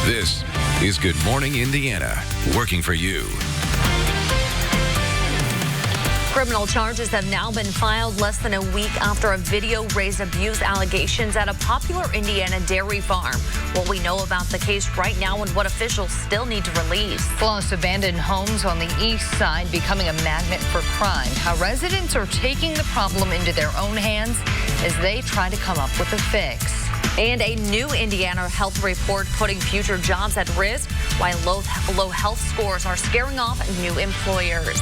This is Good Morning Indiana, working for you. Criminal charges have now been filed less than a week after a video raised abuse allegations at a popular Indiana dairy farm. What we know about the case right now and what officials still need to release. Plus, abandoned homes on the east side becoming a magnet for crime. How residents are taking the problem into their own hands as they try to come up with a fix. And a new Indiana health report putting future jobs at risk, while low health scores are scaring off new employers.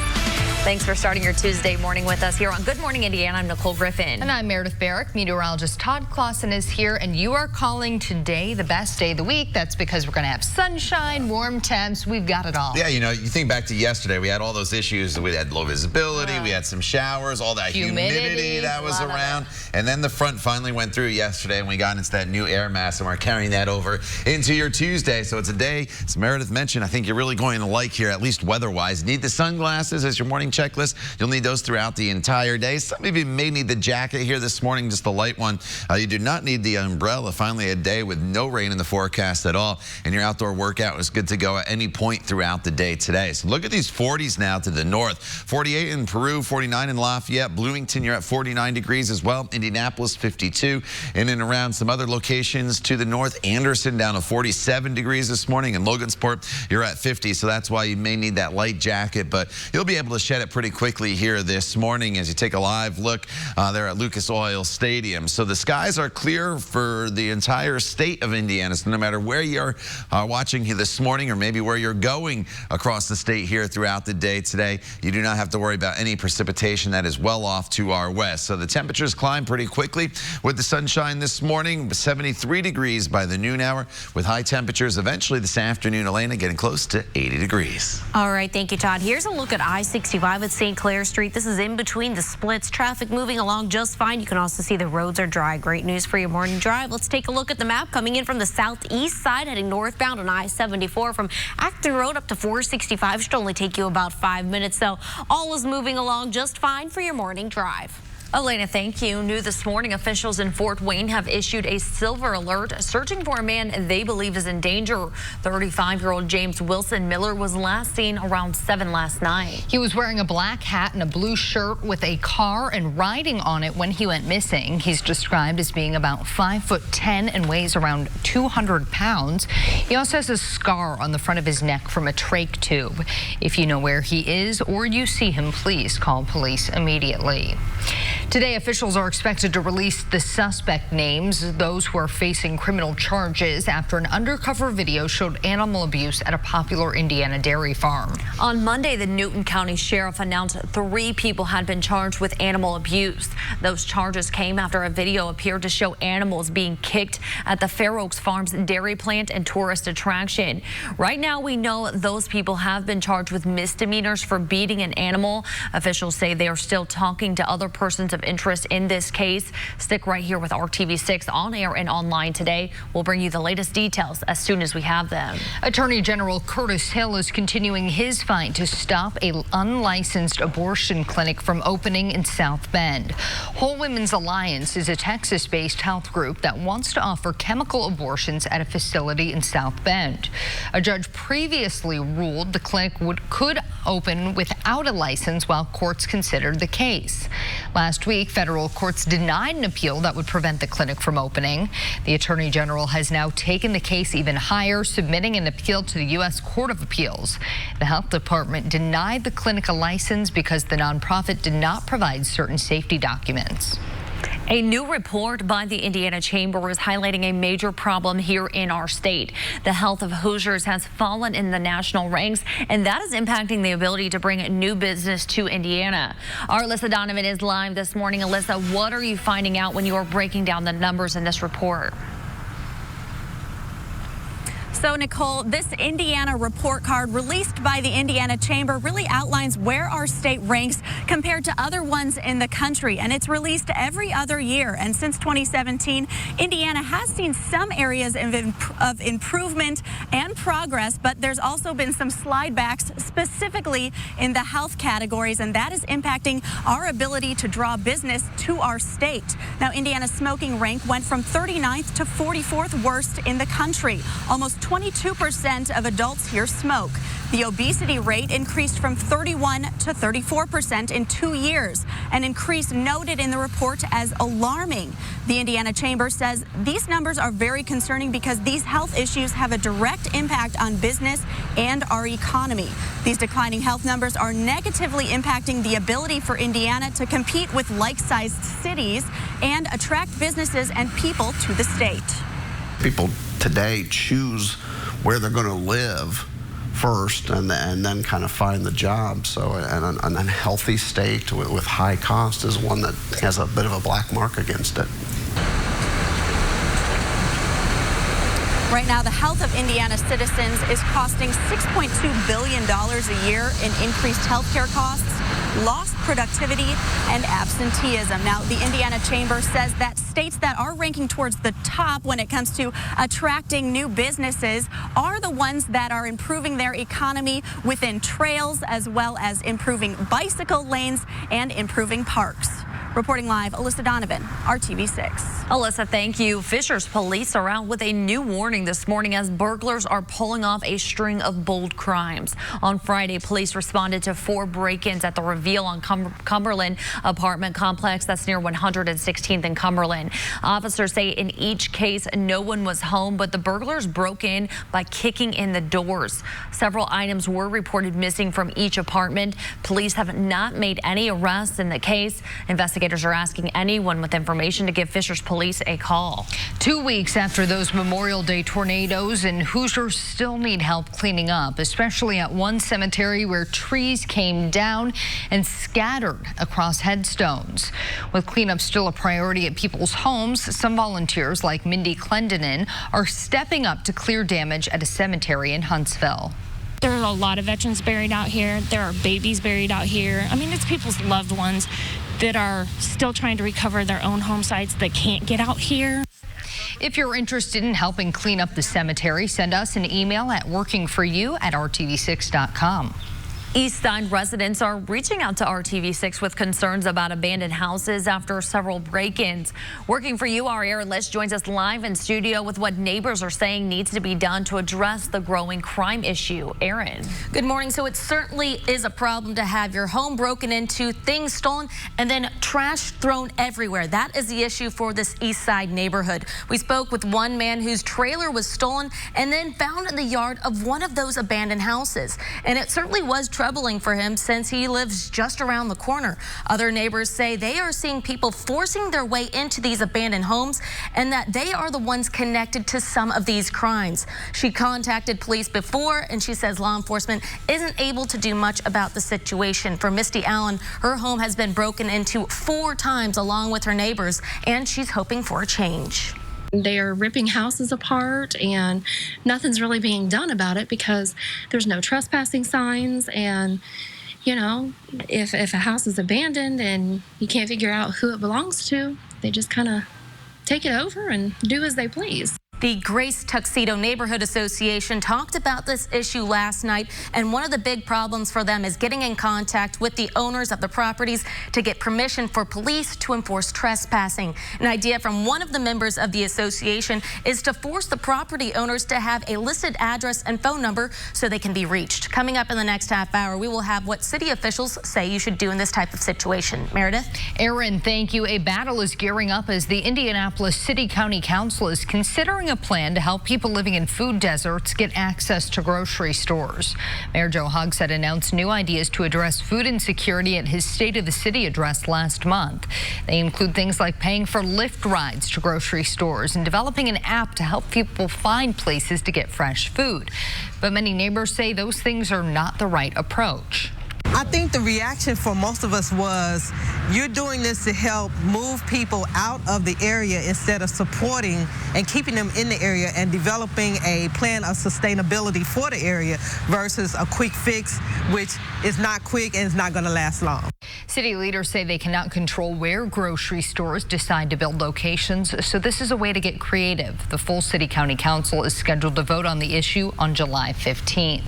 Thanks for starting your Tuesday morning with us here on Good Morning Indiana. I'm Nicole Griffin. And I'm Meredith Barrick. Meteorologist Todd Clausen is here, and you are calling today the best day of the week. That's because we're going to have sunshine, warm temps. We've got it all. Yeah, you know, you think back to yesterday, we had all those issues. We had low visibility, we had some showers, all that humidity that was around. And then the front finally went through yesterday, and we got into that new air mass, and we're carrying that over into your Tuesday. So it's a day, as Meredith mentioned, I think you're really going to like here, at least weather-wise. Need the sunglasses as your morning checklist. You'll need those throughout the entire day. Some of you may need the jacket here this morning, just the light one. You do not need the umbrella. Finally, a day with no rain in the forecast at all, and your outdoor workout is good to go at any point throughout the day today. So look at these 40s now to the north. 48 in Peru, 49 in Lafayette. Bloomington, you're at 49 degrees as well. Indianapolis, 52. In and around some other locations to the north. Anderson down to 47 degrees this morning. And Logansport, you're at 50. So that's why you may need that light jacket, but you'll be able to shed it pretty quickly here this morning as you take a live look there at Lucas Oil Stadium. So the skies are clear for the entire state of Indiana. So no matter where you're watching here this morning, or maybe where you're going across the state here throughout the day today, you do not have to worry about any precipitation. That is well off to our west. So the temperatures climb pretty quickly with the sunshine this morning. 73 degrees by the noon hour, with high temperatures eventually this afternoon, Elena, getting close to 80 degrees. All right, thank you, Todd. Here's a look at I-65 at St. Clair Street. This is in between the splits. Traffic moving along just fine. You can also see the roads are dry. Great news for your morning drive. Let's take a look at the map. Coming in from the southeast side, heading northbound on I-74 from Acton Road up to 465. Should only take you about 5 minutes. So all is moving along just fine for your morning drive. Elena, thank you. New this morning, officials in Fort Wayne have issued a silver alert searching for a man they believe is in danger. 35-year-old James Wilson Miller was last seen around 7 last night. He was wearing a black hat and a blue shirt with a car and riding on it when he went missing. He's described as being about 5'10" and weighs around 200 pounds. He also has a scar on the front of his neck from a trach tube. If you know where he is or you see him, please call police immediately. Today, officials are expected to release the suspect names, those who are facing criminal charges after an undercover video showed animal abuse at a popular Indiana dairy farm. On Monday, the Newton County Sheriff announced 3 people had been charged with animal abuse. Those charges came after a video appeared to show animals being kicked at the Fair Oaks Farms dairy plant and tourist attraction. Right now, we know those people have been charged with misdemeanors for beating an animal. Officials say they are still talking to other persons of interest in this case. Stick right here with RTV6 on air and online today. We'll bring you the latest details as soon as we have them. Attorney General Curtis Hill is continuing his fight to stop an unlicensed abortion clinic from opening in South Bend. Whole Women's Alliance is a Texas-based health group that wants to offer chemical abortions at a facility in South Bend. A judge previously ruled the clinic could open without a license while courts considered the case. Last week, federal courts denied an appeal that would prevent the clinic from opening. The Attorney General has now taken the case even higher, submitting an appeal to the U.S. Court of Appeals. The health department denied the clinic a license because the nonprofit did not provide certain safety documents. A new report by the Indiana Chamber is highlighting a major problem here in our state. The health of Hoosiers has fallen in the national ranks, and that is impacting the ability to bring new business to Indiana. Our Alyssa Donovan is live this morning. Alyssa, what are you finding out when you are breaking down the numbers in this report? So, Nicole, this Indiana report card released by the Indiana Chamber really outlines where our state ranks compared to other ones in the country, and it's released every other year. And since 2017, Indiana has seen some areas of improvement and progress, but there's also been some slide backs, specifically in the health categories, and that is impacting our ability to draw business to our state. Now, Indiana's smoking rank went from 39th to 44th worst in the country. Almost 22% of adults here smoke. The obesity rate increased from 31 to 34% in 2 years, an increase noted in the report as alarming. The Indiana Chamber says these numbers are very concerning because these health issues have a direct impact on business and our economy. These declining health numbers are negatively impacting the ability for Indiana to compete with like-sized cities and attract businesses and people to the state. People today choose where they're going to live first and then kind of find the job. So an unhealthy state with high cost is one that has a bit of a black mark against it. Right now, the health of Indiana citizens is costing $6.2 billion a year in increased health care costs, lost productivity, and absenteeism. Now, the Indiana Chamber says that states that are ranking towards the top when it comes to attracting new businesses are the ones that are improving their economy within trails, as well as improving bicycle lanes and improving parks. Reporting live, Alyssa Donovan, RTV6. Alyssa, thank you. Fishers police are out with a new warning this morning as burglars are pulling off a string of bold crimes. On Friday, police responded to 4 break-ins at the Reveal on Cumberland apartment complex that's near 116th and Cumberland. Officers say in each case, no one was home, but the burglars broke in by kicking in the doors. Several items were reported missing from each apartment. Police have not made any arrests in the case. Investigators are asking anyone with information to give Fishers police a call. 2 weeks after those Memorial Day tornadoes, and Hoosiers still need help cleaning up, especially at one cemetery where trees came down and scattered across headstones. With cleanup still a priority at people's homes, some volunteers like Mindy Clendenin are stepping up to clear damage at a cemetery in Huntsville. There are a lot of veterans buried out here. There are babies buried out here. I mean, it's people's loved ones that are still trying to recover their own home sites that can't get out here. If you're interested in helping clean up the cemetery, send us an email at workingforyou@rtv6.com. East Side residents are reaching out to RTV6 with concerns about abandoned houses after several break-ins. Working for You, our Aaron Lish joins us live in studio with what neighbors are saying needs to be done to address the growing crime issue. Aaron. Good morning. So it certainly is a problem to have your home broken into, things stolen, and then trash thrown everywhere. That is the issue for this East Side neighborhood. We spoke with one man whose trailer was stolen and then found in the yard of one of those abandoned houses. And it certainly was troubling for him since he lives just around the corner. Other neighbors say they are seeing people forcing their way into these abandoned homes and that they are the ones connected to some of these crimes. She contacted police before and she says law enforcement isn't able to do much about the situation. For Misty Allen, her home has been broken into 4 times along with her neighbors, and she's hoping for a change. They are ripping houses apart and nothing's really being done about it because there's no trespassing signs. And, you know, if a house is abandoned and you can't figure out who it belongs to, they just kind of take it over and do as they please. The Grace Tuxedo Neighborhood Association talked about this issue last night, and one of the big problems for them is getting in contact with the owners of the properties to get permission for police to enforce trespassing. An idea from one of the members of the association is to force the property owners to have a listed address and phone number so they can be reached. Coming up in the next half hour, we will have what city officials say you should do in this type of situation. Meredith? Aaron, thank you. A battle is gearing up as the Indianapolis City County Council is considering a plan to help people living in food deserts get access to grocery stores. Mayor Joe Hogsett announced new ideas to address food insecurity at his State of the City address last month. They include things like paying for Lyft rides to grocery stores and developing an app to help people find places to get fresh food. But many neighbors say those things are not the right approach. I think the reaction for most of us was, you're doing this to help move people out of the area instead of supporting and keeping them in the area and developing a plan of sustainability for the area versus a quick fix, which is not quick and is not going to last long. City leaders say they cannot control where grocery stores decide to build locations, so this is a way to get creative. The full City County Council is scheduled to vote on the issue on July 15th.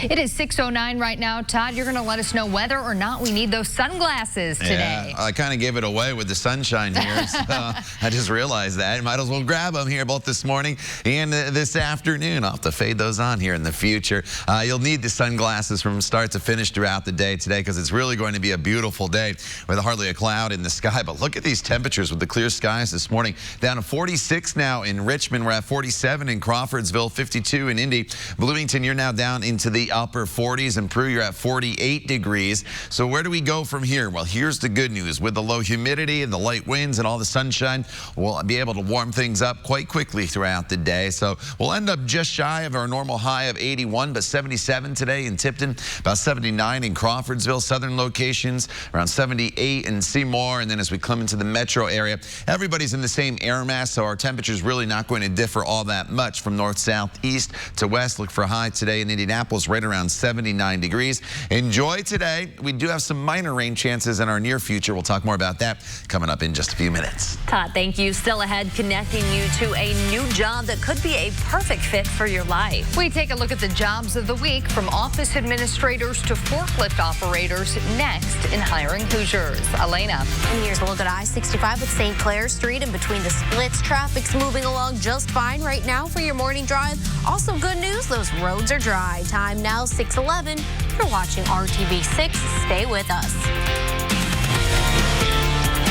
It is 6:09 right now. Todd, you're going to let us know whether or not we need those sunglasses today. Yeah, I kind of gave it away with the sunshine here, so I just realized that. You might as well grab them here both this morning and this afternoon. I'll have to fade those on here in the future. You'll need the sunglasses from start to finish throughout the day today because it's really going to be a beautiful day with hardly a cloud in the sky. But look at these temperatures with the clear skies this morning. Down to 46 now in Richmond. We're at 47 in Crawfordsville, 52 in Indy. Bloomington, you're now down into the upper 40s. And Peru, you're at 48 degrees. So where do we go from here? Well, here's the good news. With the low humidity and the light winds and all the sunshine, we'll be able to warm things up quite quickly throughout the day. So we'll end up just shy of our normal high of 81, but 77 today in Tipton, about 79 in Crawfordsville, southern locations, around 78 in Seymour. And then as we come into the metro area, everybody's in the same air mass, so our temperature's really not going to differ all that much from north, south, east to west. Look for a high today in Indianapolis, right around 79 degrees. Enjoy today. We do have some minor rain chances in our near future. We'll talk more about that coming up in just a few minutes. Todd, thank you. Still ahead, connecting you to a new job that could be a perfect fit for your life. We take a look at the jobs of the week, from office administrators to forklift operators, next in Hiring Hoosiers. Elena. And here's a look at I-65 with St. Clair Street. In between the splits, traffic's moving along just fine right now for your morning drive. Also good news, those roads are dry. Time now 6:11. You're watching RTV6. Stay with us.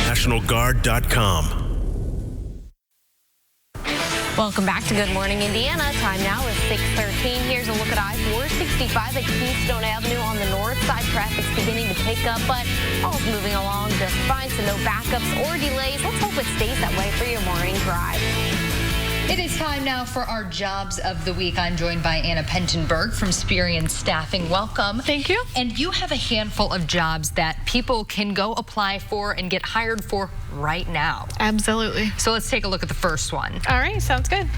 NationalGuard.com. Welcome back to Good Morning Indiana. Time now is 6:13. Here's a look at I-465 at Keystone Avenue on the north side. Traffic's beginning to pick up, but all's moving along just fine, so no backups or delays. Let's hope it stays that way for your morning drive. It is time now for our Jobs of the Week. I'm joined by Anna Pentenberg from Sperian Staffing. Welcome. Thank you. And you have a handful of jobs that people can go apply for and get hired for right now. Absolutely. So let's take a look at the first one. All right, sounds good.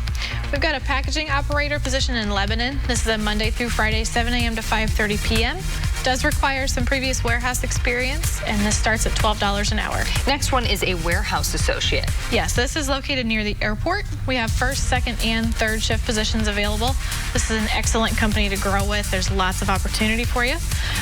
We've got a packaging operator position in Lebanon. This is a Monday through Friday, 7 a.m. to 5:30 p.m. Does require some previous warehouse experience, and this starts at $12 an hour. Next one is a warehouse associate. Yes, this is located near the airport. We have first, second, and third shift positions available. This is an excellent company to grow with. There's lots of opportunity for you.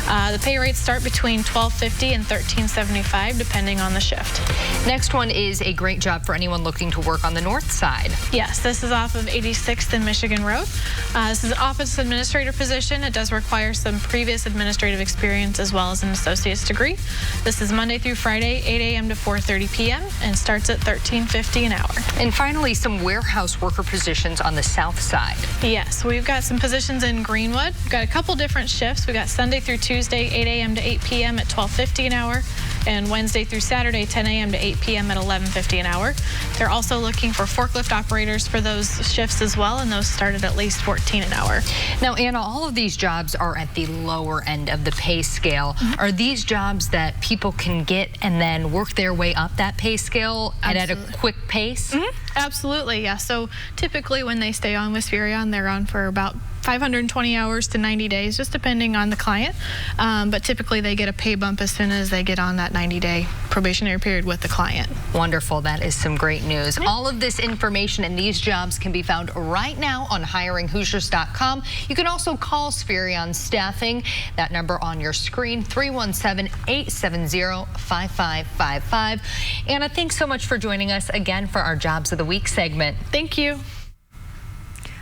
The pay rates start between $12.50 and $13.75, depending on the shift. Next one is a great job for anyone looking to work on the north side. Yes, this is off of 86th and Michigan Road. This is an office administrator position. It does require some previous administrative experience as well as an associate's degree. This is Monday through Friday, 8 a.m. to 4:30 p.m. and starts at $13.50 an hour. And finally, some warehouse worker positions on the south side. Yes, we've got some positions in Greenwood. We've got a couple different shifts. We've got Sunday through Tuesday, 8 a.m. to 8 p.m. at $12.50 an hour, and Wednesday through Saturday, 10 a.m. to 8 p.m. at $11.50 an hour. They're also looking for forklift operators for those shifts as well, and those start at least $14 an hour. Now, Anna, all of these jobs are at the lower end of the pay scale. Are these jobs that people can get and then work their way up that pay scale and at a quick pace? Absolutely, yeah. So typically when they stay on with Sperian, they're on for about 520 hours to 90 days, just depending on the client. But typically they get a pay bump as soon as they get on that 90-day probationary period with the client. Wonderful. That is some great news. All of this information and these jobs can be found right now on hiringhoosiers.com. You can also call Sperian Staffing. That number on your screen, 317-870-5555. Anna, thanks so much for joining us again for our Jobs of the Week segment. Thank you.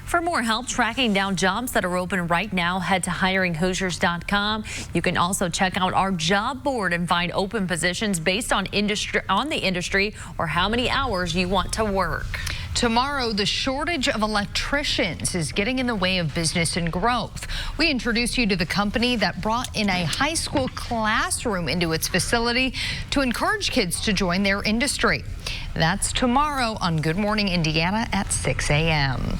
For more help tracking down jobs that are open right now, head to hiringhoosiers.com. You can also check out our job board and find open positions based on the industry or how many hours you want to work. Tomorrow, the shortage of electricians is getting in the way of business and growth. We introduce you to the company that brought in a high school classroom into its facility to encourage kids to join their industry. That's tomorrow on Good Morning Indiana at 6 a.m.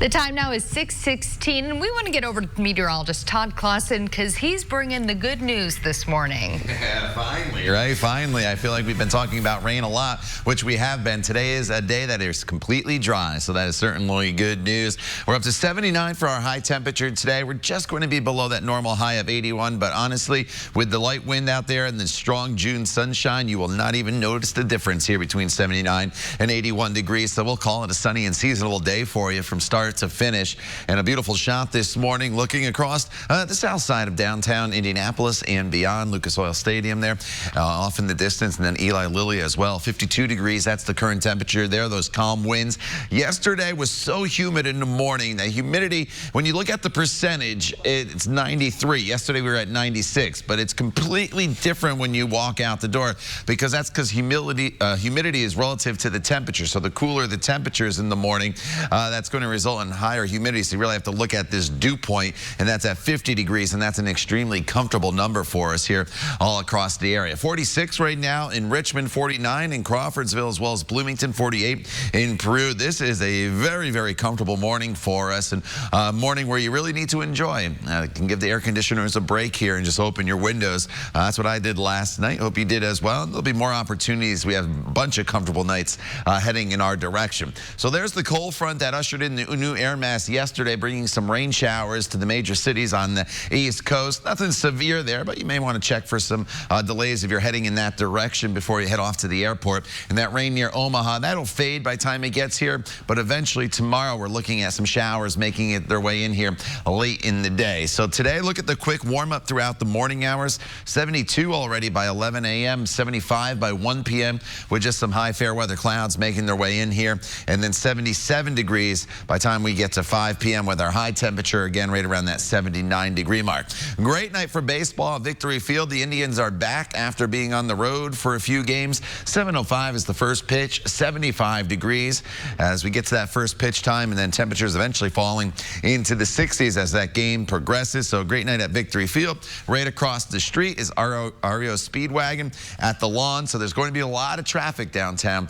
The time now is 6:16, and we want to get over to meteorologist Todd Clausen because he's bringing the good news this morning. Yeah, finally, right? Finally. I feel like we've been talking about rain a lot, which we have been. Today is a day that is completely dry, so that is certainly good news. We're up to 79 for our high temperature today. We're just going to be below that normal high of 81, but honestly, with the light wind out there and the strong June sunshine, you will not even notice the difference here between 79 and 81 degrees. So we'll call it a sunny and seasonable day for you from start to finish. And a beautiful shot this morning looking across the south side of downtown Indianapolis and beyond. Lucas Oil Stadium there off in the distance, and then Eli Lilly as well. 52 degrees, that's the current temperature there, those calm winds. Yesterday was so humid in the morning. The humidity, when you look at the percentage, it's 93. Yesterday we were at 96, but it's completely different when you walk out the door because humidity is relative to the temperature. So the cooler the temperatures in the morning, that's going to result in higher humidity. So you really have to look at this dew point, and that's at 50 degrees, and that's an extremely comfortable number for us here all across the area. 46 right now in Richmond, 49 in Crawfordsville, as well as Bloomington, 48 in Peru. This is a very, very comfortable morning for us, and a morning where you really need to enjoy. Can give the air conditioners a break here and just open your windows. That's what I did last night. Hope you did as well. There'll be more opportunities. We have a bunch of comfortable nights heading in our direction. So there's the cold front that ushered in the new air mass yesterday, bringing some rain showers to the major cities on the East Coast. Nothing severe there, but you may want to check for some delays if you're heading in that direction before you head off to the airport. And that rain near Omaha, that'll fade by the time it gets here, but eventually tomorrow we're looking at some showers making it their way in here late in the day. So today, look at the quick warm-up throughout the morning hours. 72 already by 11 a.m., 75 by 1 p.m. with just some high fair weather clouds making their way in here, and then 77 degrees by the time we get to 5 p.m. with our high temperature again right around that 79 degree mark. Great night for baseball at Victory Field. The Indians are back after being on the road for a few games. 7:05 is the first pitch, 75 degrees as we get to that first pitch time, and then temperatures eventually falling into the 60s as that game progresses. So a great night at Victory Field. Right across the street is REO Speedwagon at the lawn. So there's going to be a lot of traffic downtown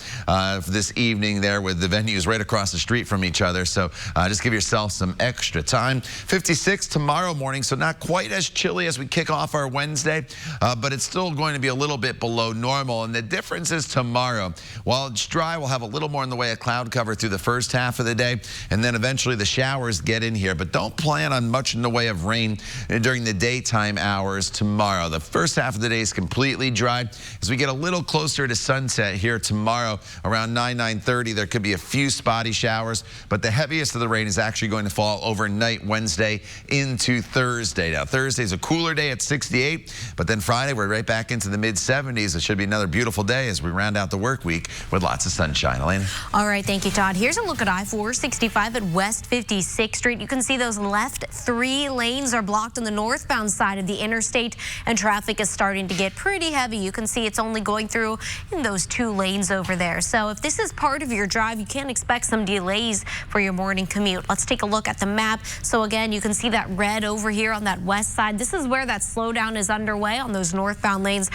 this evening there with the venues right across the street from each other. So just give yourself some extra time. 56 tomorrow morning, so not quite as chilly as we kick off our Wednesday, but it's still going to be a little bit below normal. And the difference is tomorrow, while it's dry, we'll have a little more in the way of cloud cover through the first half of the day, and then eventually the showers get in here. But don't plan on much in the way of rain during the daytime hours tomorrow. The first half of the day is completely dry. As we get a little closer to sunset here tomorrow, around 9:30, there could be a few spotty showers, but the heaviest of the rain is actually going to fall overnight Wednesday into Thursday. Now, Thursday's a cooler day at 68, but then Friday, we're right back into the mid-70s. It should be another beautiful day as we round out the work week with lots of sunshine. Elena? All right, thank you, Todd. Here's a look at I-465 at West 56th Street. You can see those left 3 lanes are blocked on the northbound side of the interstate, and traffic is starting to get pretty heavy. You can see it's only going through in those 2 lanes over there. So if this is part of your drive, you can expect some delays for your morning commute. Let's take a look at the map. So again, you can see that red over here on that west side. This is where that slowdown is underway on those northbound lanes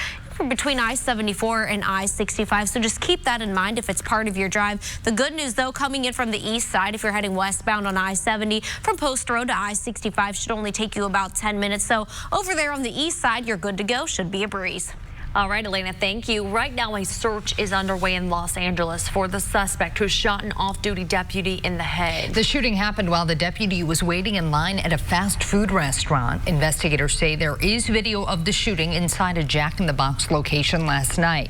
between I-74 and I-65. So just keep that in mind if it's part of your drive. The good news, though, coming in from the east side, if you're heading westbound on I-70 from Post Road to I-65, should only take you about 10 minutes. So over there on the east side, you're good to go. Should be a breeze. All right, Elena, thank you. Right now, a search is underway in Los Angeles for the suspect who shot an off-duty deputy in the head. The shooting happened while the deputy was waiting in line at a fast food restaurant. Investigators say there is video of the shooting inside a Jack in the Box location last night.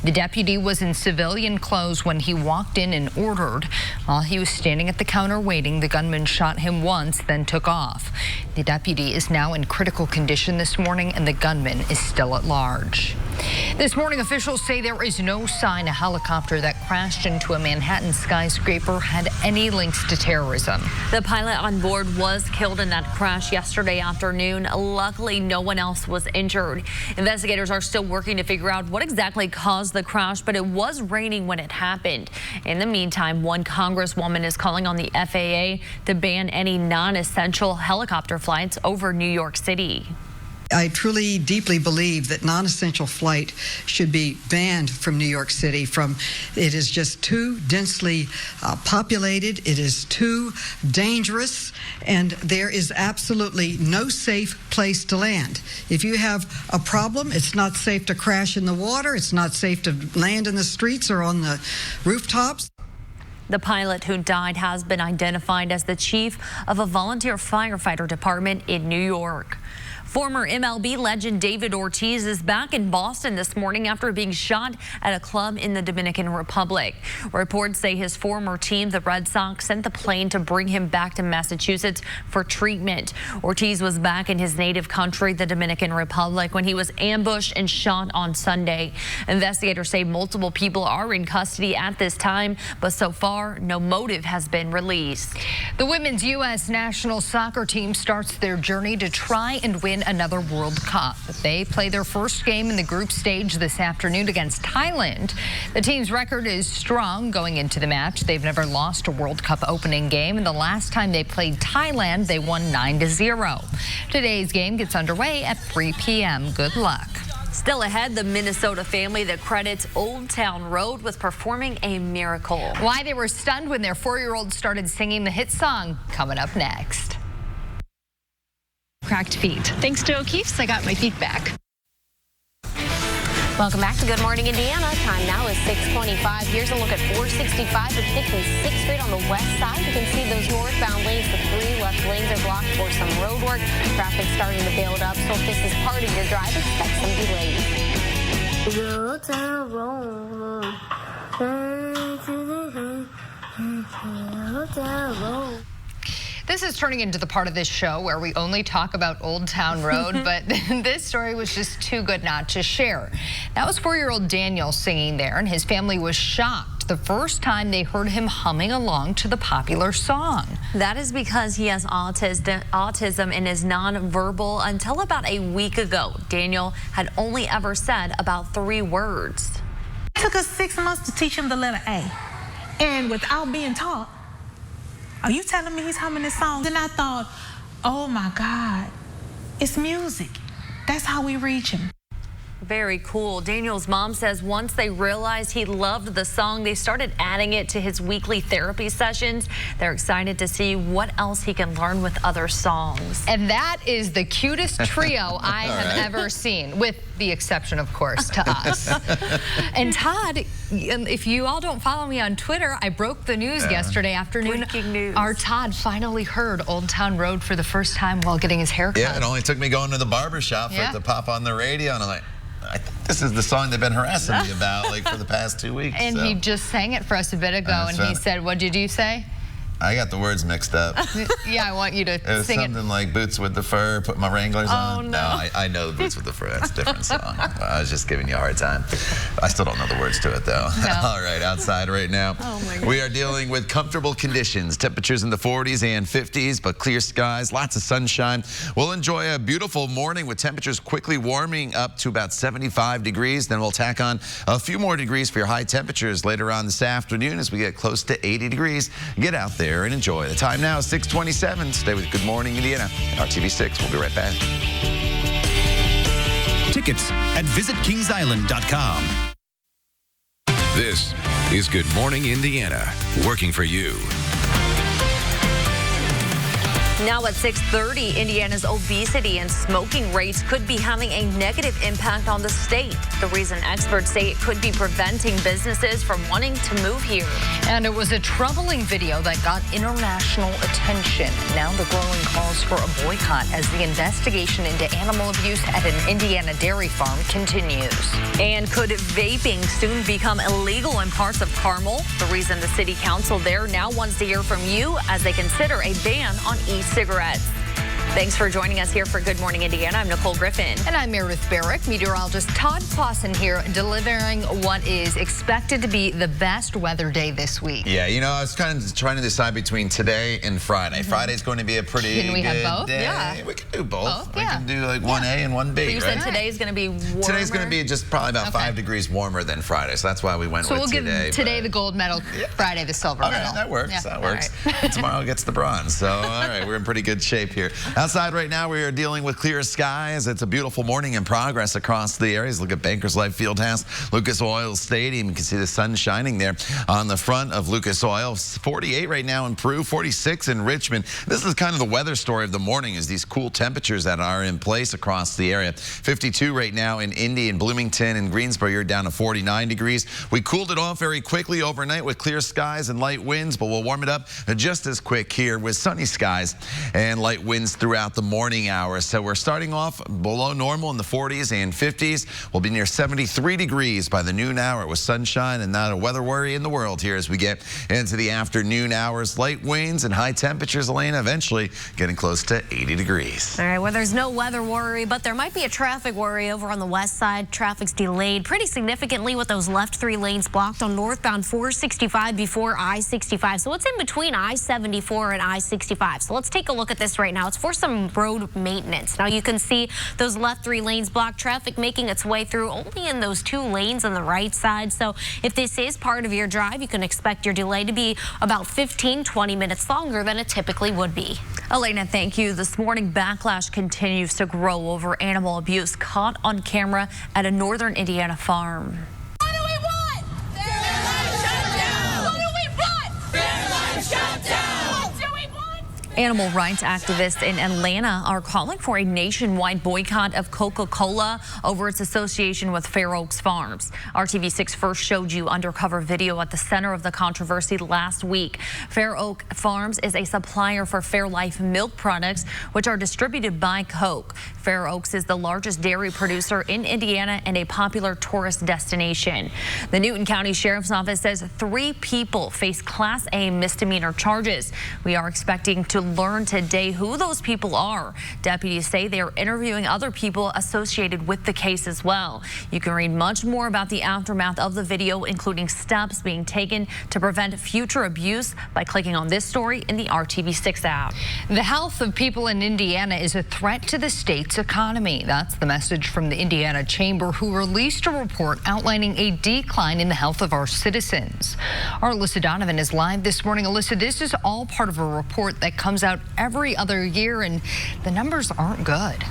The deputy was in civilian clothes when he walked in and ordered. While he was standing at the counter waiting, the gunman shot him once, then took off. The deputy is now in critical condition this morning, and the gunman is still at large. This morning, officials say there is no sign a helicopter that crashed into a Manhattan skyscraper had any links to terrorism. The pilot on board was killed in that crash yesterday afternoon. Luckily, no one else was injured. Investigators are still working to figure out what exactly caused the crash, but it was raining when it happened. In the meantime, one congresswoman is calling on the FAA to ban any non-essential helicopter flights over New York City. I truly, deeply believe that non-essential flight should be banned from New York City. It is just too densely populated. It is too dangerous, and there is absolutely no safe place to land. If you have a problem, it's not safe to crash in the water. It's not safe to land in the streets or on the rooftops. The pilot who died has been identified as the chief of a volunteer firefighter department in New York. Former MLB legend David Ortiz is back in Boston this morning after being shot at a club in the Dominican Republic. Reports say his former team, the Red Sox, sent the plane to bring him back to Massachusetts for treatment. Ortiz was back in his native country, the Dominican Republic, when he was ambushed and shot on Sunday. Investigators say multiple people are in custody at this time, but so far, no motive has been released. The women's U.S. national soccer team starts their journey to try and win another World Cup. They play their first game in the group stage this afternoon against Thailand. The team's record is strong going into the match. They've never lost a World Cup opening game, and the last time they played Thailand, they won 9-0. Today's game gets underway at 3 p.m. Good luck. Still ahead, the Minnesota family that credits Old Town Road with performing a miracle. Why they were stunned when their 4-year-old started singing the hit song, coming up next. Cracked feet. Thanks to O'Keeffe's, I got my feet back. Welcome back to Good Morning Indiana. Time now is 6:25. Here's a look at 465 and 56th Street on the west side. You can see those northbound lanes. The 3 left lanes are blocked for some road work. Traffic starting to build up. So if this is part of your drive, expect some delays. Old Town Road. Old Town Road. This is turning into the part of this show where we only talk about Old Town Road, but this story was just too good not to share. That was 4-year-old Daniel singing there, and his family was shocked the first time they heard him humming along to the popular song. That is because he has autism and is nonverbal. Until about a week ago, Daniel had only ever said about 3 words. It took us 6 months to teach him the letter A, and without being taught, are you telling me he's humming this song? Then I thought, oh my God, it's music. That's how we reach him. Very cool. Daniel's mom says once they realized he loved the song, they started adding it to his weekly therapy sessions. They're excited to see what else he can learn with other songs. And that is the cutest trio I have ever seen, with the exception, of course, to us. And Todd, if you all don't follow me on Twitter, I broke the news yesterday afternoon. Breaking news. Our Todd finally heard Old Town Road for the first time while getting his hair cut. Yeah, it only took me going to the barber shop for it to pop on the radio, and I'm like, I think this is the song they've been harassing me about like for the past 2 weeks. And he just sang it for us a bit ago, and he said, what did you say? I got the words mixed up. Yeah, I want you to sing it. It was something like Boots with the Fur, put my Wranglers on. Oh, no. I know Boots with the Fur. That's a different song. I was just giving you a hard time. I still don't know the words to it, though. No. All right, outside right now, we are dealing with comfortable conditions. Temperatures in the 40s and 50s, but clear skies, lots of sunshine. We'll enjoy a beautiful morning with temperatures quickly warming up to about 75 degrees. Then we'll tack on a few more degrees for your high temperatures later on this afternoon as we get close to 80 degrees. Get out there and enjoy. The time now is 6:27. Stay with Good Morning Indiana. RTV6. We'll be right back. Tickets at visitkingsisland.com. This is Good Morning Indiana, working for you. Now at 6:30, Indiana's obesity and smoking rates could be having a negative impact on the state. The reason experts say it could be preventing businesses from wanting to move here. And it was a troubling video that got international attention. Now the growing calls for a boycott as the investigation into animal abuse at an Indiana dairy farm continues. And could vaping soon become illegal in parts of Carmel? The reason the city council there now wants to hear from you as they consider a ban on e-cigarettes. Thanks for joining us here for Good Morning Indiana. I'm Nicole Griffin. And I'm Meredith Barrick. Meteorologist Todd Clausen here, delivering what is expected to be the best weather day this week. Yeah, you know, I was kind of trying to decide between today and Friday. Friday's going to be a pretty Can we good have both? day. Yeah. We can do both. We can do like 1A and 1B, You said today's going to be warmer? Today's going to be just probably about 5 degrees warmer than Friday, so that's why we went with today. So we'll give today the gold medal, Friday the silver medal. That works. Yeah. That works. Right. Tomorrow gets the bronze. So, all right, we're in pretty good shape here. Outside right now, we are dealing with clear skies. It's a beautiful morning in progress across the areas. Look at Bankers Life Fieldhouse, Lucas Oil Stadium. You can see the sun shining there on the front of Lucas Oil. 48 right now in Peru, 46 in Richmond. This is kind of the weather story of the morning, is these cool temperatures that are in place across the area. 52 right now in Indy and Bloomington and Greensboro. You're down to 49 degrees. We cooled it off very quickly overnight with clear skies and light winds, but we'll warm it up just as quick here with sunny skies and light winds throughout the morning hours. So we're starting off below normal in the 40s and 50s. We'll be near 73 degrees by the noon hour with sunshine and not a weather worry in the world here as we get into the afternoon hours. Light winds and high temperatures, Elena, eventually getting close to 80 degrees. All right, well, there's no weather worry, but there might be a traffic worry over on the west side. Traffic's delayed pretty significantly with those left 3 lanes blocked on northbound 465 before I-65. So it's in between I-74 and I-65. So let's take a look at this right now. It's for some road maintenance. Now you can see those left 3 lanes blocked, traffic making its way through only in those 2 lanes on the right side. So if this is part of your drive, you can expect your delay to be about 15-20 minutes longer than it typically would be. Elena, thank you. This morning, backlash continues to grow over animal abuse caught on camera at a northern Indiana farm. What do we want? Fairline shutdown! What do we want? Fairline shutdown! What do we want? Animal rights activists in Atlanta are calling for a nationwide boycott of Coca-Cola over its association with Fair Oaks Farms. RTV6 first showed you undercover video at the center of the controversy last week. Fair Oak Farms is a supplier for Fairlife milk products, which are distributed by Coke. Fair Oaks is the largest dairy producer in Indiana and a popular tourist destination. The Newton County Sheriff's Office says 3 people face Class A misdemeanor charges. We are expecting to learn today who those people are. Deputies say they are interviewing other people associated with the case as well. You can read much more about the aftermath of the video, including steps being taken to prevent future abuse, by clicking on this story in the RTV6 app. The health of people in Indiana is a threat to the state's economy. That's the message from the Indiana Chamber, who released a report outlining a decline in the health of our citizens. Our Alyssa Donovan is live this morning. Alyssa, this is all part of a report that comes out every other year, and the numbers aren't good.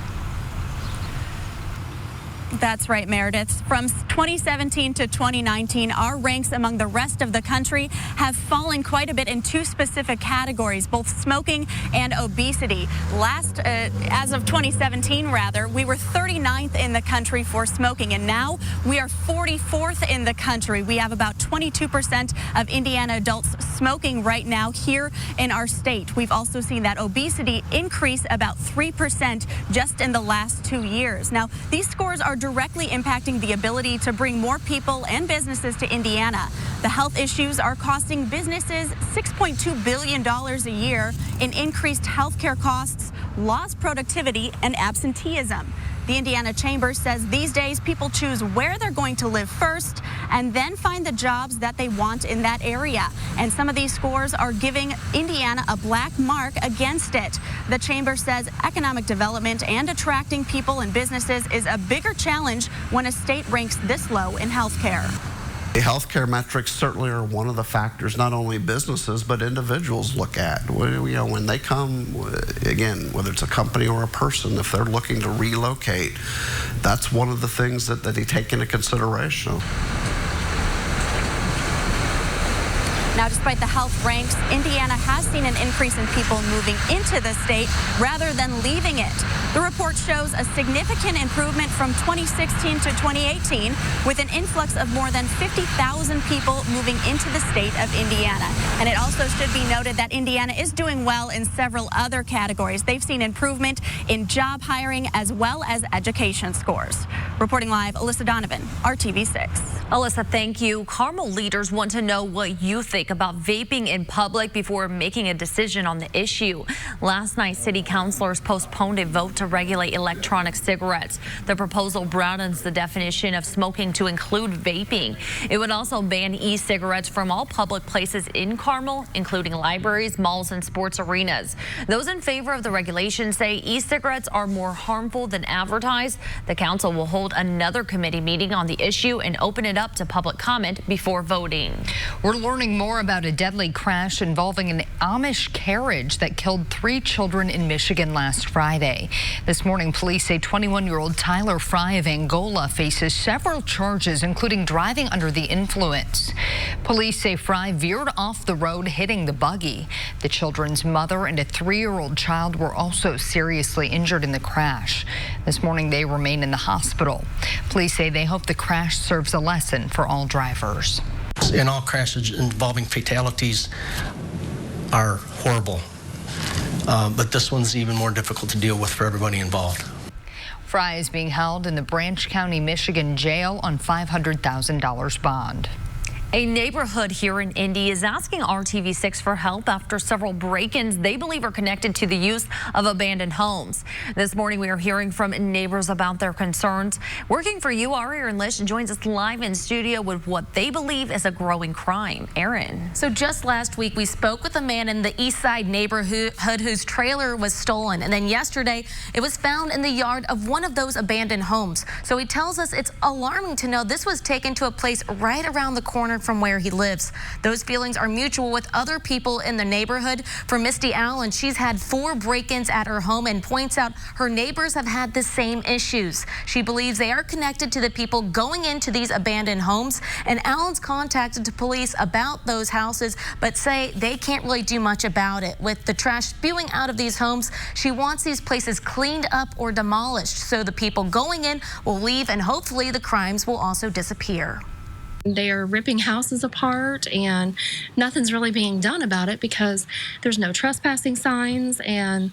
That's right, Meredith. From 2017 to 2019, our ranks among the rest of the country have fallen quite a bit in 2 specific categories, both smoking and obesity. As of 2017, we were 39th in the country for smoking, and now we are 44th in the country. We have about 22% of Indiana adults smoking right now here in our state. We've also seen that obesity increase about 3% just in the last 2 years. Now, these scores are directly impacting the ability to bring more people and businesses to Indiana. The health issues are costing businesses $6.2 billion a year in increased healthcare costs, lost productivity, and absenteeism. The Indiana Chamber says these days people choose where they're going to live first and then find the jobs that they want in that area. And some of these scores are giving Indiana a black mark against it. The Chamber says economic development and attracting people and businesses is a bigger challenge when a state ranks this low in health care. The healthcare metrics certainly are one of the factors not only businesses but individuals look at. When they come, again, whether it's a company or a person, if they're looking to relocate, that's one of the things that they take into consideration. Now, despite the health ranks, Indiana has seen an increase in people moving into the state rather than leaving it. The report shows a significant improvement from 2016 to 2018, with an influx of more than 50,000 people moving into the state of Indiana. And it also should be noted that Indiana is doing well in several other categories. They've seen improvement in job hiring as well as education scores. Reporting live, Alyssa Donovan, RTV6. Alyssa, thank you. Carmel leaders want to know what you think about vaping in public before making a decision on the issue. Last night, city councilors postponed a vote to regulate electronic cigarettes. The proposal broadens the definition of smoking to include vaping. It would also ban e-cigarettes from all public places in Carmel, including libraries, malls, and sports arenas. Those in favor of the regulation say e-cigarettes are more harmful than advertised. The council will hold hold another committee meeting on the issue and open it up to public comment before voting. We're learning more about a deadly crash involving an Amish carriage that killed 3 children in Michigan last Friday. This morning, police say 21-year-old Tyler Fry of Angola faces several charges, including driving under the influence. Police say Fry veered off the road, hitting the buggy. The children's mother and a 3-year-old child were also seriously injured in the crash. This morning, they remain in the hospital. Police say they hope the crash serves a lesson for all drivers. In all crashes involving fatalities are horrible, but this one's even more difficult to deal with for everybody involved. Fry is being held in the Branch County, Michigan jail on $500,000 bond. A neighborhood here in Indy is asking RTV6 for help after several break-ins they believe are connected to the use of abandoned homes. This morning we are hearing from neighbors about their concerns. Working for you, our Aaron Lish joins us live in studio with what they believe is a growing crime. Aaron. So just last week we spoke with a man in the East Side neighborhood whose trailer was stolen, and then yesterday it was found in the yard of one of those abandoned homes. So he tells us it's alarming to know this was taken to a place right around the corner from where he lives. Those feelings are mutual with other people in the neighborhood. For Misty Allen, she's had 4 break-ins at her home and points out her neighbors have had the same issues. She believes they are connected to the people going into these abandoned homes, and Allen's contacted the police about those houses, but say they can't really do much about it. With the trash spewing out of these homes, she wants these places cleaned up or demolished so the people going in will leave and hopefully the crimes will also disappear. They are ripping houses apart and nothing's really being done about it because there's no trespassing signs. And,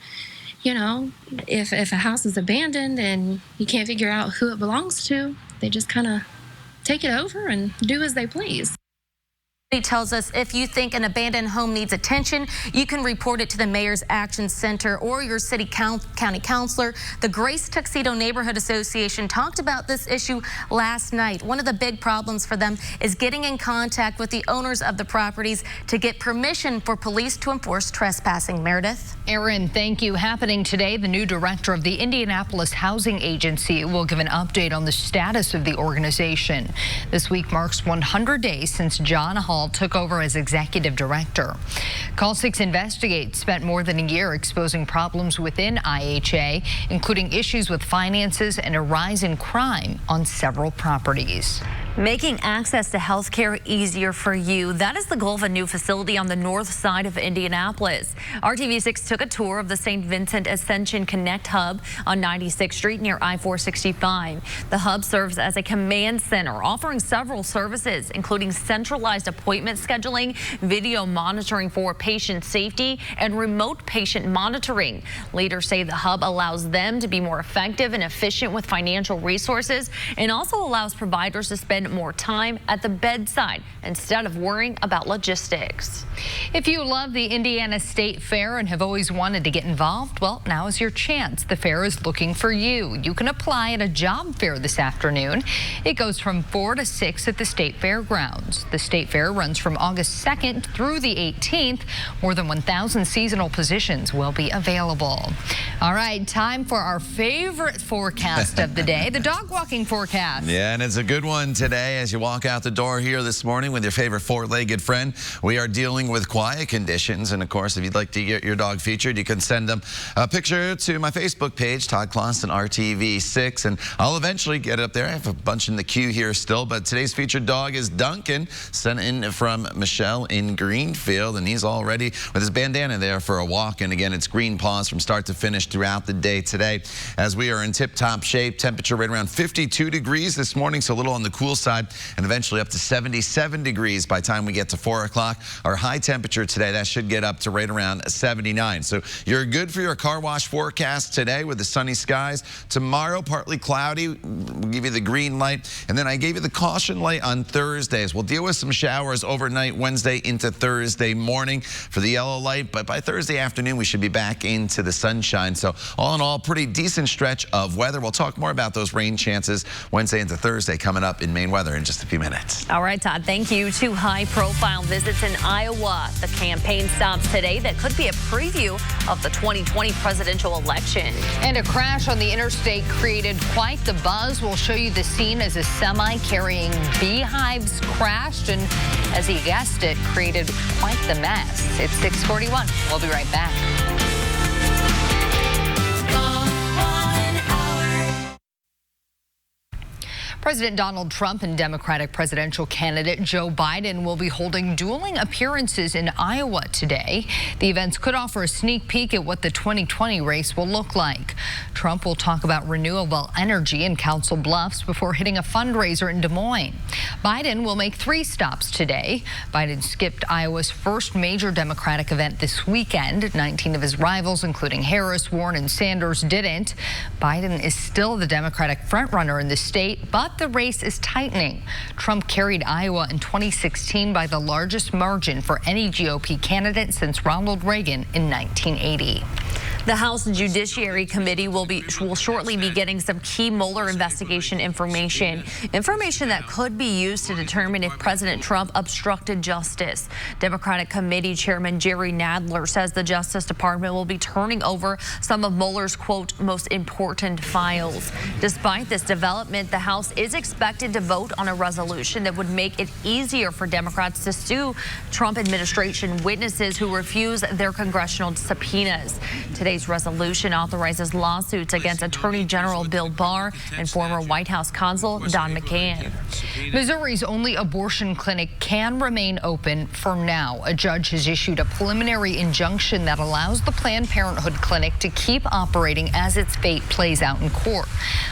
you know, if a house is abandoned and you can't figure out who it belongs to, they just kind of take it over and do as they please. He tells us if you think an abandoned home needs attention, you can report it to the Mayor's Action Center or your city county councilor. The Grace Tuxedo Neighborhood Association talked about this issue last night. One of the big problems for them is getting in contact with the owners of the properties to get permission for police to enforce trespassing. Meredith? Aaron, thank you. Happening today, the new director of the Indianapolis Housing Agency will give an update on the status of the organization. This week marks 100 days since John Hall took over as executive director. Call 6 Investigate spent more than a year exposing problems within IHA, including issues with finances and a rise in crime on several properties. Making access to health care easier for you. That is the goal of a new facility on the north side of Indianapolis. RTV6 took a tour of the St. Vincent Ascension Connect Hub on 96th Street near I-465. The hub serves as a command center, offering several services, including centralized appointment scheduling, video monitoring for patient safety, and remote patient monitoring. Leaders say the hub allows them to be more effective and efficient with financial resources and also allows providers to spend more time at the bedside instead of worrying about logistics. If you love the Indiana State Fair and have always wanted to get involved, well, now is your chance. The fair is looking for you. You can apply at a job fair this afternoon. It goes from 4 to 6 at the State Fairgrounds. The State Fair runs from August 2nd through the 18th. More than 1,000 seasonal positions will be available. All right, time for our favorite forecast of the day, the dog walking forecast. Yeah, and it's a good one today. As you walk out the door here this morning with your favorite 4-legged friend, we are dealing with quiet conditions. And of course, if you'd like to get your dog featured, you can send them a picture to my Facebook page, Todd Clausen RTV6, and I'll eventually get it up there. I have a bunch in the queue here still, but today's featured dog is Duncan, sent in from Michelle in Greenfield, and he's all ready with his bandana there for a walk. And again, it's green paws from start to finish throughout the day today, as we are in tip-top shape. Temperature right around 52 degrees this morning, so a little on the cool side, and eventually up to 77 degrees by the time we get to 4 o'clock. Our high temperature today, that should get up to right around 79. So you're good for your car wash forecast today with the sunny skies. Tomorrow, partly cloudy. We'll give you the green light. And then I gave you the caution light on Thursdays. We'll deal with some showers overnight Wednesday into Thursday morning for the yellow light. But by Thursday afternoon, we should be back into the sunshine. sunshine. So all in all, pretty decent stretch of weather. We'll talk more about those rain chances Wednesday into Thursday coming up in Maine weather in just a few minutes. All right, Todd, thank you. 2 high-profile visits in Iowa. The campaign stops today that could be a preview of the 2020 presidential election. And a crash on the interstate created quite the buzz. We'll show you the scene as a semi carrying beehives crashed, and as he guessed it, created quite the mess. It's 6:41. We'll be right back. President Donald Trump and Democratic presidential candidate Joe Biden will be holding dueling appearances in Iowa today. The events could offer a sneak peek at what the 2020 race will look like. Trump will talk about renewable energy in Council Bluffs before hitting a fundraiser in Des Moines. Biden will make 3 stops today. Biden skipped Iowa's first major Democratic event this weekend. 19 of his rivals, including Harris, Warren, and Sanders, didn't. Biden is still the Democratic frontrunner in the state, but the race is tightening. Trump carried Iowa in 2016 by the largest margin for any GOP candidate since Ronald Reagan in 1980. The House Judiciary Committee will shortly be getting some key Mueller investigation information that could be used to determine if President Trump obstructed justice. Democratic Committee Chairman Jerry Nadler says the Justice Department will be turning over some of Mueller's, quote, most important files. Despite this development, the House is expected to vote on a resolution that would make it easier for Democrats to sue Trump administration witnesses who refuse their congressional subpoenas. Today's resolution authorizes lawsuits against Attorney General Bill Barr and former White House counsel Don McGahn. Missouri's only abortion clinic can remain open for now. A judge has issued a preliminary injunction that allows the Planned Parenthood clinic to keep operating as its fate plays out in court.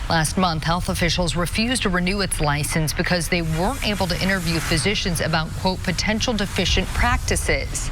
Last month, health officials refused to renew its license because they weren't able to interview physicians about, quote, potential deficient practices.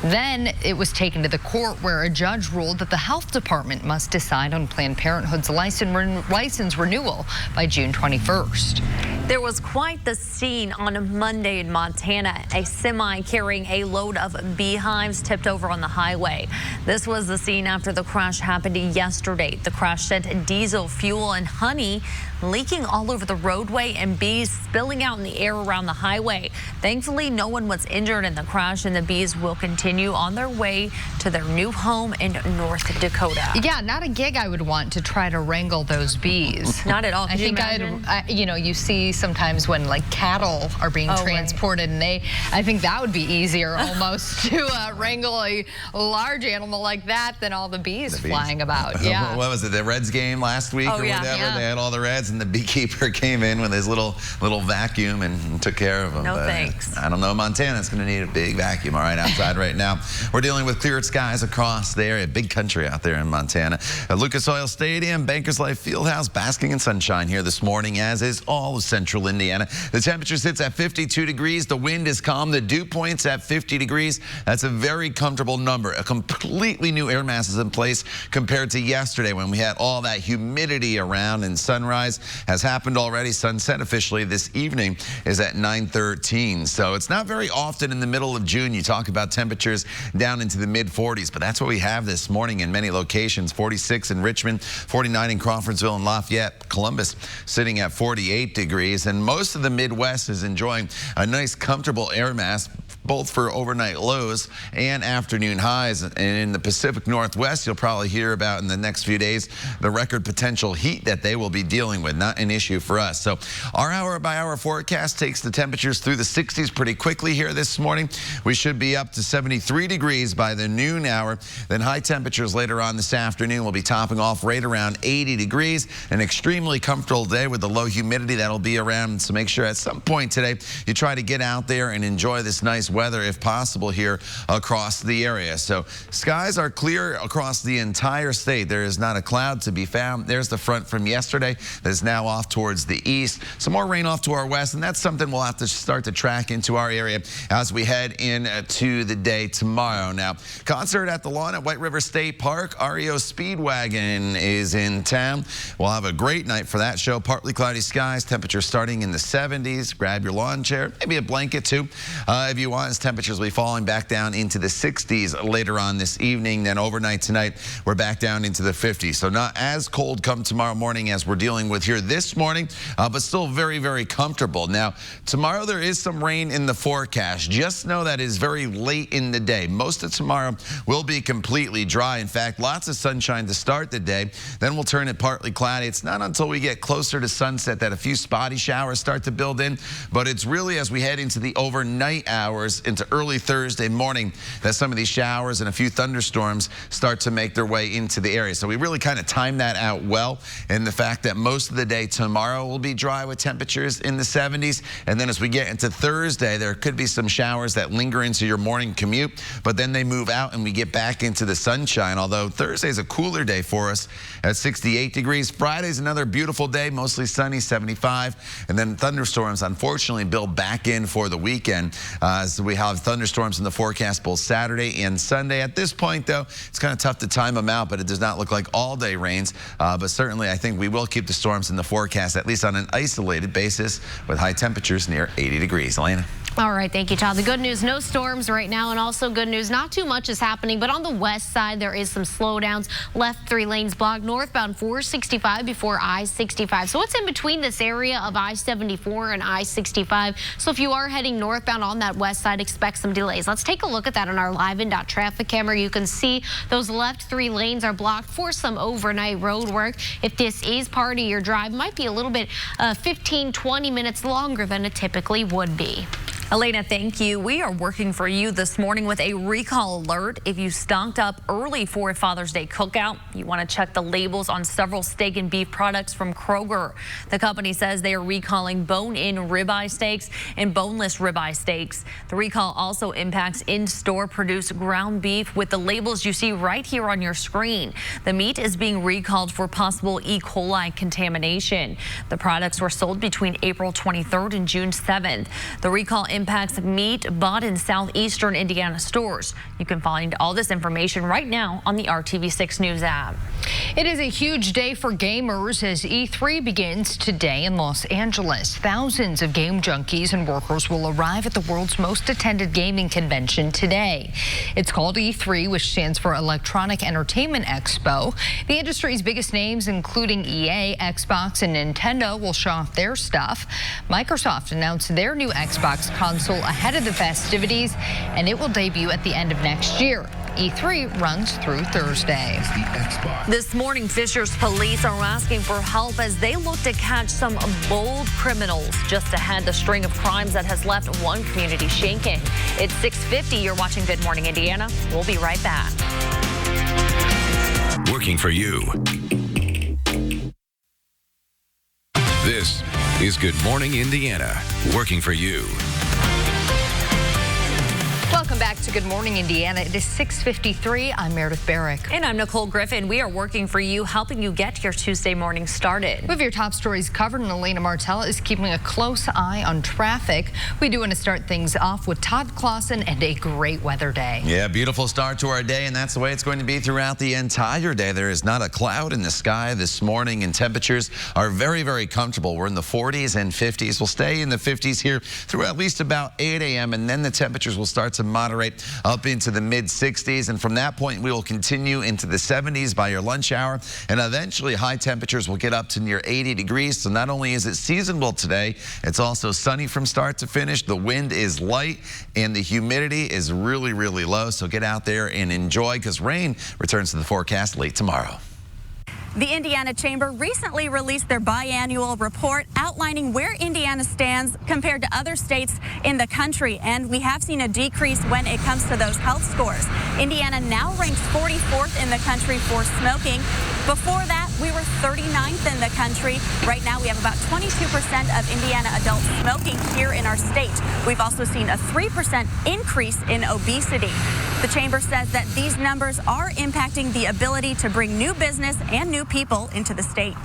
Then it was taken to the court where a judge ruled that the health department must decide on Planned Parenthood's license renewal by June 21st. There was quite the scene on Monday in Montana. A semi carrying a load of beehives tipped over on the highway. This was the scene after the crash happened yesterday. The crash sent diesel fuel and honey leaking all over the roadway and bees spilling out in the air around the highway. Thankfully, no one was injured in the crash, and the bees will continue on their way to their new home in North Dakota. Yeah, not a gig I would want to try to wrangle those bees. Not at all. I think you see sometimes when like cattle are being transported, and I think that would be easier almost to wrangle a large animal like that than all the bees flying about. Yeah. What was it? The Reds game last week or whatever? Yeah. They had all the Reds, and the beekeeper came in with his little vacuum and took care of them. No thanks. I don't know. Montana's going to need a big vacuum all right outside right now. We're dealing with clear skies across the area. Big country out there in Montana. At Lucas Oil Stadium, Bankers Life Fieldhouse, basking in sunshine here this morning, as is all of central Indiana. The temperature sits at 52 degrees. The wind is calm. The dew point's at 50 degrees. That's a very comfortable number. A completely new air mass is in place compared to yesterday when we had all that humidity around, and sunrise has happened already. Sunset officially this evening is at 9:13. So it's not very often in the middle of June you talk about temperatures down into the mid-40s, but that's what we have this morning in many locations. 46 in Richmond, 49 in Crawfordsville and Lafayette. Columbus sitting at 48 degrees, and most of the Midwest is enjoying a nice comfortable air mass, both for overnight lows and afternoon highs. And in the Pacific Northwest, you'll probably hear about in the next few days the record potential heat that they will be dealing with. Not an issue for us. So our hour-by-hour forecast takes the temperatures through the 60s pretty quickly here this morning. We should be up to 73 degrees by the noon hour. Then high temperatures later on this afternoon will be topping off right around 80 degrees. An extremely comfortable day with the low humidity that'll be around. So make sure at some point today you try to get out there and enjoy this nice weather if possible here across the area. So skies are clear across the entire state. There is not a cloud to be found. There's the front from yesterday that's now off towards the east. Some more rain off to our west, and that's something we'll have to start to track into our area as we head into the day tomorrow. Now, concert at the lawn at White River State Park. REO Speedwagon is in town. We'll have a great night for that show. Partly cloudy skies, temperature starting in the 70s. Grab your lawn chair, maybe a blanket too, if you want Otherwise, temperatures will be falling back down into the 60s later on this evening. Then overnight tonight, we're back down into the 50s. So not as cold come tomorrow morning as we're dealing with here this morning, but still very, very comfortable. Now, tomorrow there is some rain in the forecast. Just know that is very late in the day. Most of tomorrow will be completely dry. In fact, lots of sunshine to start the day. Then we'll turn it partly cloudy. It's not until we get closer to sunset that a few spotty showers start to build in, but it's really as we head into the overnight hours into early Thursday morning that some of these showers and a few thunderstorms start to make their way into the area. So we really kind of time that out well, and the fact that most of the day tomorrow will be dry with temperatures in the 70s, and then as we get into Thursday, there could be some showers that linger into your morning commute, but then they move out and we get back into the sunshine, although Thursday's a cooler day for us at 68 degrees. Friday's another beautiful day, mostly sunny, 75, and then thunderstorms unfortunately build back in for the weekend as we have thunderstorms in the forecast both Saturday and Sunday. At this point, though, it's kind of tough to time them out, but it does not look like all-day rains, but certainly I think we will keep the storms in the forecast, at least on an isolated basis, with high temperatures near 80 degrees. Elena. All right, thank you, Todd. The good news, no storms right now, and also good news, not too much is happening, but on the west side, there is some slowdowns. Left 3 lanes blocked, northbound 465 before I-65. So it's in between this area of I-74 and I-65. So if you are heading northbound on that west side, expect some delays. Let's take a look at that on our live-in.traffic camera. You can see those left 3 lanes are blocked for some overnight road work. If this is part of your drive, might be a little bit 15, 20 minutes longer than it typically would be. Elena, thank you. We are working for you this morning with a recall alert. If you stocked up early for a Father's Day cookout, you want to check the labels on several steak and beef products from Kroger. The company says they are recalling bone-in ribeye steaks and boneless ribeye steaks. The recall also impacts in-store produced ground beef with the labels you see right here on your screen. The meat is being recalled for possible E. coli contamination. The products were sold between April 23rd and June 7th. The recall impacts meat bought in southeastern Indiana stores. You can find all this information right now on the RTV6 News app. It is a huge day for gamers as E3 begins today in Los Angeles. Thousands of game junkies and workers will arrive at the world's most attended gaming convention today. It's called E3, which stands for Electronic Entertainment Expo. The industry's biggest names, including EA, Xbox, and Nintendo, will show off their stuff. Microsoft announced their new Xbox console ahead of the festivities, and it will debut at the end of next year. E3 runs through Thursday. This morning, Fishers police are asking for help as they look to catch some bold criminals just ahead the string of crimes that has left one community shaken. It's 6:50. You're watching Good Morning Indiana. We'll be right back. Working for you. This is Good Morning Indiana. Working for you. Welcome back to Good Morning Indiana. It is 6:53. I'm Meredith Barrick. And I'm Nicole Griffin. We are working for you, helping you get your Tuesday morning started. We have your top stories covered, and Elena Martella is keeping a close eye on traffic. We do want to start things off with Todd Clausen and a great weather day. Yeah, beautiful start to our day, and that's the way it's going to be throughout the entire day. There is not a cloud in the sky this morning, and temperatures are very, very comfortable. We're in the 40s and 50s. We'll stay in the 50s here through at least about 8 a.m., and then the temperatures will start to moderate up into the mid-60s, and from that point we will continue into the 70s by your lunch hour, and eventually high temperatures will get up to near 80 degrees. So not only is it seasonable today, it's also sunny from start to finish. The wind is light and the humidity is really, really low, so get out there and enjoy, because rain returns to the forecast late tomorrow. The Indiana Chamber recently released their biannual report outlining where Indiana stands compared to other states in the country, and we have seen a decrease when it comes to those health scores. Indiana now ranks 44th in the country for smoking. Before that, we were 39th in the country. Right now, we have about 22% of Indiana adults smoking here in our state. We've also seen a 3% increase in obesity. The chamber says that these numbers are impacting the ability to bring new business and new people into the state.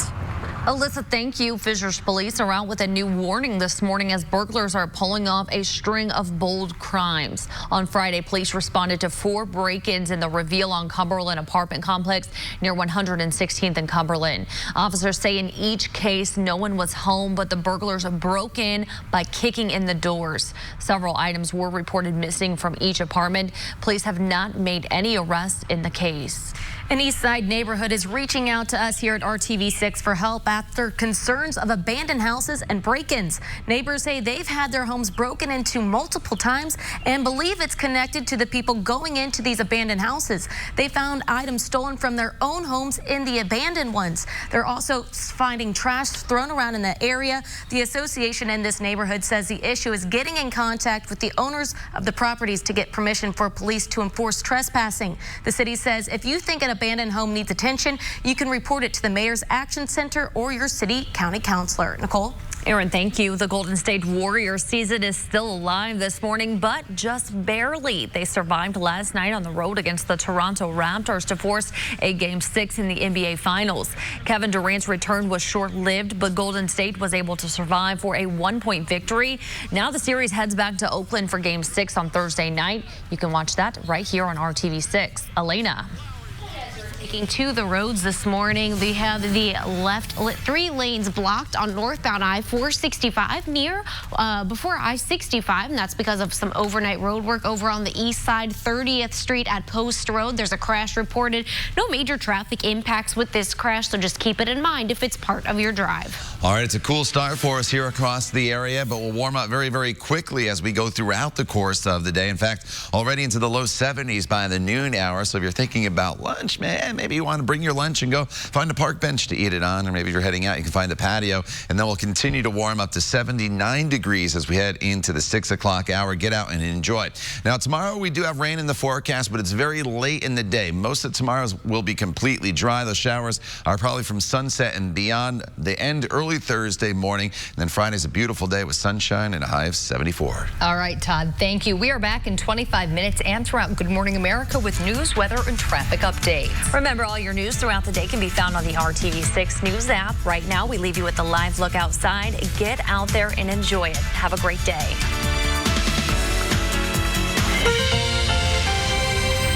Alyssa, thank you. Fishers police are out with a new warning this morning as burglars are pulling off a string of bold crimes. On Friday, police responded to 4 break-ins in the Reveal on Cumberland apartment complex near 116th and Cumberland. Officers say in each case, no one was home, but the burglars broke in by kicking in the doors. Several items were reported missing from each apartment. Police have not made any arrests in the case. An East Side neighborhood is reaching out to us here at RTV6 for help after concerns of abandoned houses and break-ins. Neighbors say they've had their homes broken into multiple times and believe it's connected to the people going into these abandoned houses. They found items stolen from their own homes in the abandoned ones. They're also finding trash thrown around in the area. The association in this neighborhood says the issue is getting in contact with the owners of the properties to get permission for police to enforce trespassing. The city says if you think an abandoned home needs attention, you can report it to the Mayor's Action Center or your city county councilor. Nicole? Aaron, thank you. The Golden State Warriors season is still alive this morning, but just barely. They survived last night on the road against the Toronto Raptors to force a Game 6 in the NBA Finals. Kevin Durant's return was short-lived, but Golden State was able to survive for a 1-point victory. Now the series heads back to Oakland for Game 6 on Thursday night. You can watch that right here on RTV6. Elena. Taking to the roads this morning, we have the left 3 lanes blocked on northbound I-465 near before I-65, and that's because of some overnight road work over on the east side, 30th Street at Post Road. There's a crash reported. No major traffic impacts with this crash, so just keep it in mind if it's part of your drive. All right, it's a cool start for us here across the area, but we'll warm up very, very quickly as we go throughout the course of the day. In fact, already into the low 70s by the noon hour, so if you're thinking about lunch, man, maybe you want to bring your lunch and go find a park bench to eat it on, or maybe if you're heading out, you can find the patio, and then we'll continue to warm up to 79 degrees as we head into the 6 o'clock hour. Get out and enjoy. Now, tomorrow we do have rain in the forecast, but it's very late in the day. Most of tomorrow's will be completely dry. Those showers are probably from sunset and beyond. They end early Thursday morning, and then Friday's a beautiful day with sunshine and a high of 74. All right, Todd, thank you. We are back in 25 minutes and throughout Good Morning America with news, weather, and traffic updates. Remember, all your news throughout the day can be found on the RTV6 News app. Right now, we leave you with a live look outside. Get out there and enjoy it. Have a great day.